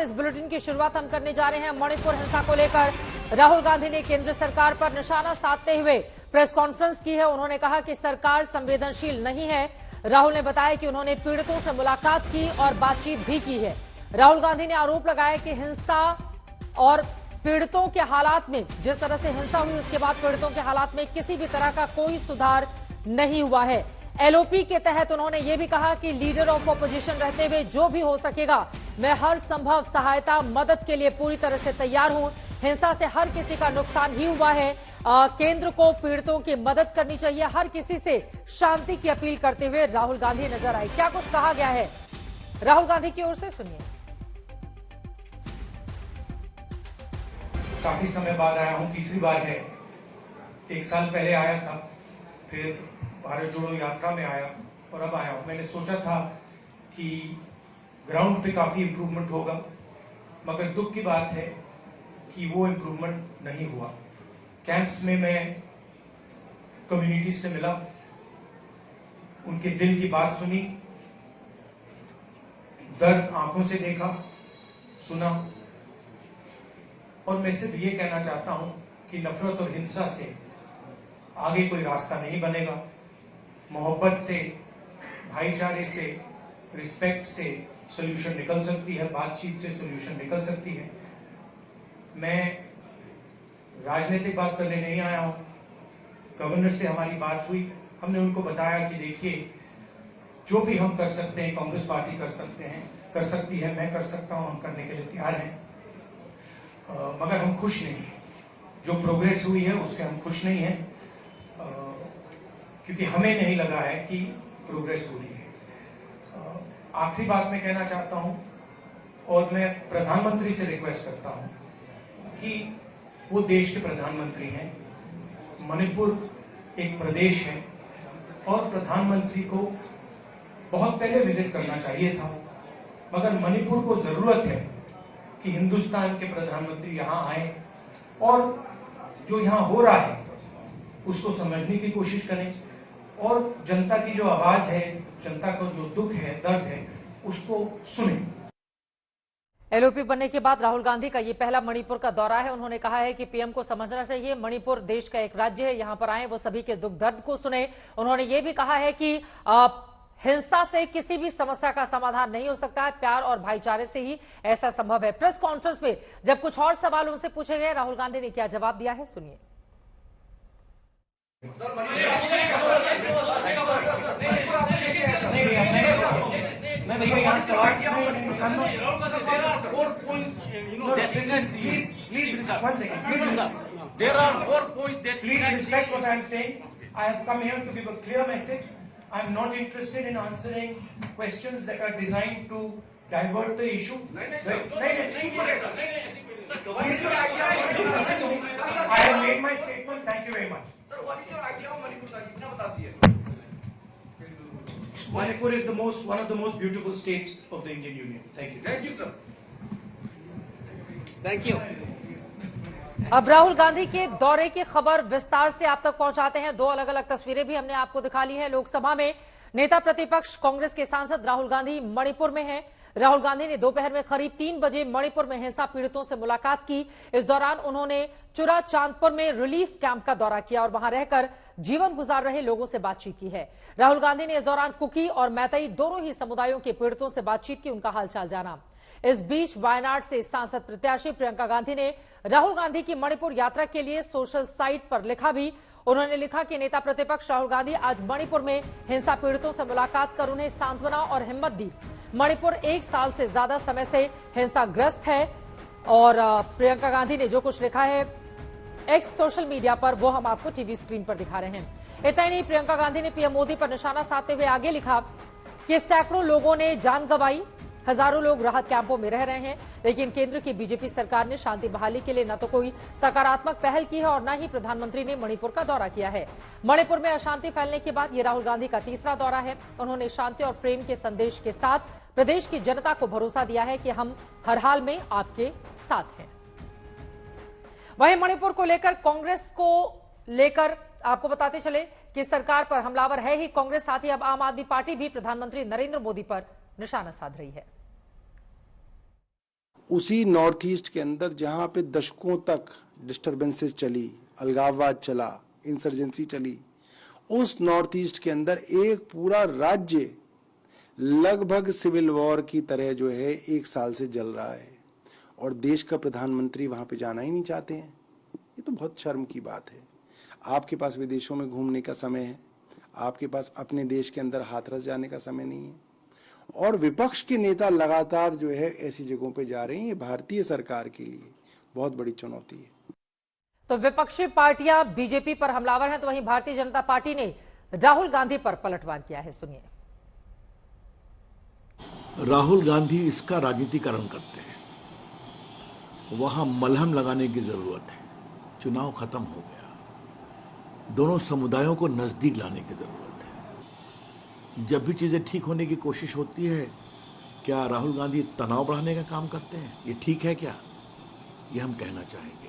इस बुलेटिन की शुरुआत हम करने जा रहे हैं मणिपुर हिंसा को लेकर। राहुल गांधी ने केंद्र सरकार पर निशाना साधते हुए प्रेस कॉन्फ्रेंस की है। उन्होंने कहा कि सरकार संवेदनशील नहीं है। राहुल ने बताया कि उन्होंने पीड़ितों से मुलाकात की और बातचीत भी की है। राहुल गांधी ने आरोप लगाया कि हिंसा और पीड़ितों के हालात में, जिस तरह से हिंसा हुई उसके बाद पीड़ितों के हालात में किसी भी तरह का कोई सुधार नहीं हुआ है। एलओपी के तहत उन्होंने ये भी कहा कि लीडर ऑफ ऑपोजिशन रहते हुए जो भी हो सकेगा मैं हर संभव सहायता मदद के लिए पूरी तरह से तैयार हूं। हिंसा से हर किसी का नुकसान ही हुआ है। केंद्र को पीड़ितों की मदद करनी चाहिए। हर किसी से शांति की अपील करते हुए राहुल गांधी नजर आए। क्या कुछ कहा गया है राहुल गांधी की ओर से, सुनिए। काफी समय बाद आया हूं, तीसरी बार है। 1 साल पहले आया था, फिर भारत जोड़ो यात्रा में आया और अब आया हूं। मैंने सोचा था कि ग्राउंड पे काफी इम्प्रूवमेंट होगा, मगर दुख की बात है कि वो इम्प्रूवमेंट नहीं हुआ। कैंप्स में मैं कम्युनिटी से मिला, उनके दिल की बात सुनी, दर्द आंखों से देखा, सुना, और मैं सिर्फ ये कहना चाहता हूं कि नफरत और हिंसा से आगे कोई रास्ता नहीं बनेगा। मोहब्बत से, भाईचारे से, रिस्पेक्ट से सोल्यूशन निकल सकती है, बातचीत से सोल्यूशन निकल सकती है। मैं राजनीतिक बात करने नहीं आया हूं। गवर्नर से हमारी बात हुई, हमने उनको बताया कि देखिए जो भी हम कर सकते हैं, कांग्रेस पार्टी कर सकती है, मैं कर सकता हूं, हम करने के लिए तैयार हैं। मगर हम खुश नहीं हैं। जो प्रोग्रेस हुई है उससे हम खुश नहीं हैं, क्योंकि हमें नहीं लगा है कि प्रोग्रेस हो रही है। आखिरी बात मैं कहना चाहता हूं, और मैं प्रधानमंत्री से रिक्वेस्ट करता हूं कि वो देश के प्रधानमंत्री हैं, मणिपुर एक प्रदेश है और प्रधानमंत्री को बहुत पहले विजिट करना चाहिए था, मगर मणिपुर को जरूरत है कि हिंदुस्तान के प्रधानमंत्री यहां आए और जो यहां हो रहा है उसको समझने की कोशिश करें और जनता की जो आवाज है, जनता का जो दुख है, दर्द है, उसको सुने। एलओपी बनने के बाद राहुल गांधी का ये पहला मणिपुर का दौरा है। उन्होंने कहा है कि पीएम को समझना चाहिए मणिपुर देश का एक राज्य है, यहां पर आए वो सभी के दुख दर्द को सुने। उन्होंने ये भी कहा है कि हिंसा से किसी भी समस्या का समाधान नहीं हो सकता है, प्यार और भाईचारे से ही ऐसा संभव है। प्रेस कॉन्फ्रेंस में जब कुछ और सवाल उनसे पूछे गए, राहुल गांधी ने क्या जवाब दिया है, सुनिए। मैं भैया यहाँ सवाल There are 4 points that please respect what I am saying. I have come here to give a clear message. I am not interested in answering questions that are designed to divert the issue. I have made my statement. Thank you very much. Sir, what is your idea of Manipur, sir? इतना बता दिए। Manipur is one of the most beautiful states of the Indian Union. Thank you. Thank you, sir. Thank you. अब राहुल गांधी के दौरे की खबर विस्तार से आप तक पहुंचाते हैं। 2 अलग अलग तस्वीरें भी हमने आपको दिखा ली है। लोकसभा में नेता प्रतिपक्ष कांग्रेस के सांसद राहुल गांधी मणिपुर में हैं। राहुल गांधी ने दोपहर में करीब 3 बजे मणिपुर में हिंसा पीड़ितों से मुलाकात की। इस दौरान उन्होंने चुरा चांदपुर में रिलीफ कैंप का दौरा किया और वहां रहकर जीवन गुजार रहे लोगों से बातचीत की है। राहुल गांधी ने इस दौरान कुकी और मैतई दोनों ही समुदायों के पीड़ितों से बातचीत की, उनका हालचाल जाना। इस बीच वायनाड से सांसद प्रत्याशी प्रियंका गांधी ने राहुल गांधी की मणिपुर यात्रा के लिए सोशल साइट पर लिखा भी। उन्होंने लिखा कि नेता प्रतिपक्ष राहुल गांधी आज मणिपुर में हिंसा पीड़ितों से मुलाकात कर उन्हें सांत्वना और हिम्मत दी। मणिपुर 1 साल से ज्यादा समय से हिंसाग्रस्त है और प्रियंका गांधी ने जो कुछ लिखा है एक्स सोशल मीडिया पर, वो हम आपको टीवी स्क्रीन पर दिखा रहे हैं। इतना ही नहीं, प्रियंका गांधी ने पीएम मोदी पर निशाना साधते हुए आगे लिखा कि सैकड़ों लोगों ने जान गंवाई, हजारों लोग राहत कैंपों में रह रहे हैं, लेकिन केंद्र की बीजेपी सरकार ने शांति बहाली के लिए न तो कोई सकारात्मक पहल की है और न ही प्रधानमंत्री ने मणिपुर का दौरा किया है। मणिपुर में अशांति फैलने के बाद यह राहुल गांधी का तीसरा दौरा है। उन्होंने शांति और प्रेम के संदेश के साथ प्रदेश की जनता को भरोसा दिया है कि हम हर हाल में आपके साथ हैं। वहीं मणिपुर को लेकर कांग्रेस को लेकर आपको बताते चले कि सरकार पर हमलावर है ही कांग्रेस, साथ ही अब आम आदमी पार्टी भी प्रधानमंत्री नरेंद्र मोदी पर निशाना साध रही है। उसी नॉर्थ ईस्ट के अंदर जहां पे दशकों तक डिस्टरबेंसेस चली, अलगाववाद चला, इंसर्जेंसी चली, उस नॉर्थ ईस्ट के अंदर एक पूरा राज्य लगभग सिविल वॉर की तरह जो है 1 साल से जल रहा है और देश का प्रधानमंत्री वहां पे जाना ही नहीं चाहते हैं। ये तो बहुत शर्म की बात है। आपके पास विदेशों में घूमने का समय है, आपके पास अपने देश के अंदर हाथरस जाने का समय नहीं है, और विपक्ष के नेता लगातार जो है ऐसी जगहों पे जा रहे हैं। ये भारतीय सरकार के लिए बहुत बड़ी चुनौती है। तो विपक्षी पार्टियां बीजेपी पर हमलावर हैं, तो वहीं भारतीय जनता पार्टी ने राहुल गांधी पर पलटवार किया है। सुनिए। राहुल गांधी इसका राजनीतिकरण करते हैं, वहां मलहम लगाने की जरूरत है। चुनाव खत्म हो गया, दोनों समुदायों को नजदीक लाने की जरूरत है। जब भी चीजें ठीक होने की कोशिश होती है, क्या राहुल गांधी तनाव बढ़ाने का काम करते हैं? ये ठीक है क्या? ये हम कहना चाहेंगे।